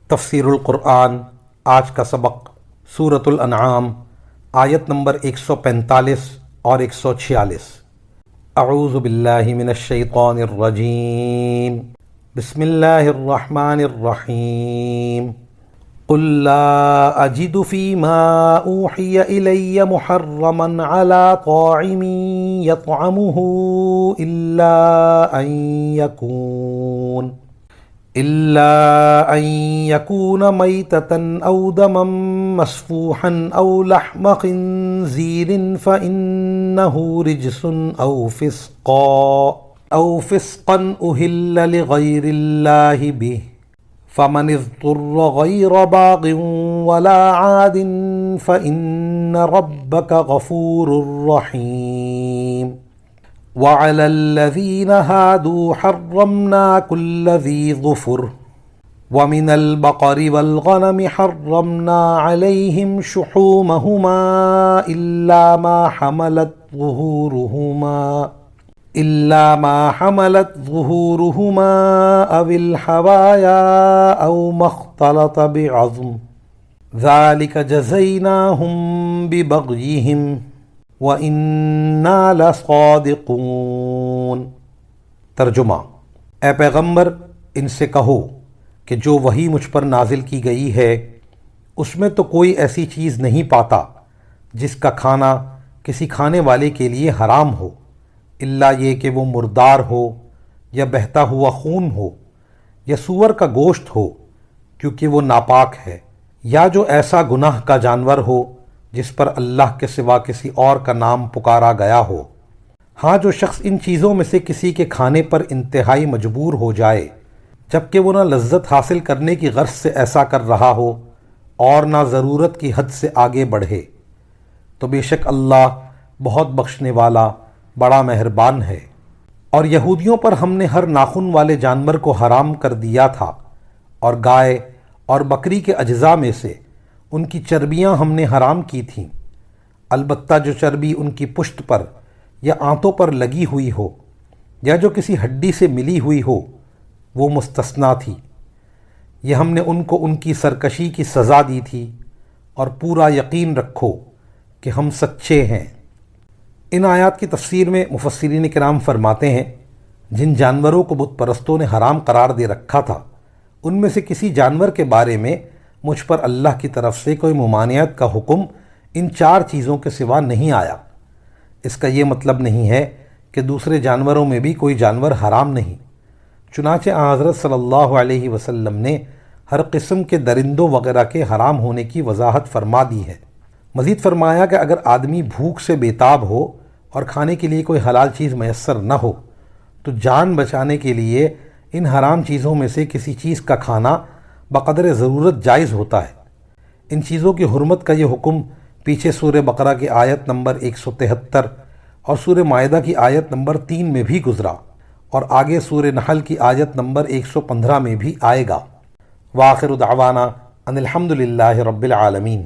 تفسیر القرآن آج کا سبق سورۃ الانعام آیت نمبر 145 اور 146۔ اعوذ باللہ من الشیطان الرجیم، بسم اللہ الرحمن الرحیم۔ قل لا اجد فیما اوحی الی محرما علی طاعم یطعمہ إلا أن يكون ميتة أو دما مسفوحا أو لحم خنزير فإنه رجس أو فسقا أهل لغير الله به فمن اضطر غير باغ ولا عاد فإن ربك غفور رحيم۔ وعلى الذين هادوا حرمنا كل ذي ظفر ومن البقر والغنم حرمنا عليهم شحومهما إلا ما حملت ظهورهما أو الحوايا أو ما اختلط بعظم ذلك جزيناهم ببغيهم وَإِنَّا لَصَادِقُونَ۔ ترجمہ: اے پیغمبر، ان سے کہو کہ جو وحی مجھ پر نازل کی گئی ہے اس میں تو کوئی ایسی چیز نہیں پاتا جس کا کھانا کسی کھانے والے کے لیے حرام ہو، الا یہ کہ وہ مردار ہو یا بہتا ہوا خون ہو یا سور کا گوشت ہو کیونکہ وہ ناپاک ہے، یا جو ایسا گناہ کا جانور ہو جس پر اللہ کے سوا کسی اور کا نام پکارا گیا ہو۔ ہاں، جو شخص ان چیزوں میں سے کسی کے کھانے پر انتہائی مجبور ہو جائے جبکہ وہ نہ لذت حاصل کرنے کی غرض سے ایسا کر رہا ہو اور نہ ضرورت کی حد سے آگے بڑھے، تو بے شک اللہ بہت بخشنے والا بڑا مہربان ہے۔ اور یہودیوں پر ہم نے ہر ناخن والے جانور کو حرام کر دیا تھا، اور گائے اور بکری کے اجزاء میں سے ان کی چربیاں ہم نے حرام کی تھیں، البتہ جو چربی ان کی پشت پر یا آنتوں پر لگی ہوئی ہو یا جو کسی ہڈی سے ملی ہوئی ہو وہ مستثنیٰ تھی۔ یہ ہم نے ان کو ان کی سرکشی کی سزا دی تھی، اور پورا یقین رکھو کہ ہم سچے ہیں۔ ان آیات کی تفسیر میں مفسرین کرام فرماتے ہیں، جن جانوروں کو بت پرستوں نے حرام قرار دے رکھا تھا ان میں سے کسی جانور کے بارے میں مجھ پر اللہ کی طرف سے کوئی ممانعت کا حکم ان 4 چیزوں کے سوا نہیں آیا۔ اس کا یہ مطلب نہیں ہے کہ دوسرے جانوروں میں بھی کوئی جانور حرام نہیں، چنانچہ حضرت صلی اللہ علیہ وسلم نے ہر قسم کے درندوں وغیرہ کے حرام ہونے کی وضاحت فرما دی ہے۔ مزید فرمایا کہ اگر آدمی بھوک سے بیتاب ہو اور کھانے کے لیے کوئی حلال چیز میسر نہ ہو تو جان بچانے کے لیے ان حرام چیزوں میں سے کسی چیز کا کھانا بقدر ضرورت جائز ہوتا ہے۔ ان چیزوں کی حرمت کا یہ حکم پیچھے سورہ بقرہ کی آیت نمبر 173 اور سورہ مائدہ کی آیت نمبر 3 میں بھی گزرا، اور آگے سورہ نحل کی آیت نمبر 115 میں بھی آئے گا۔ وآخر دعوانا ان الحمد للہ رب العالمین۔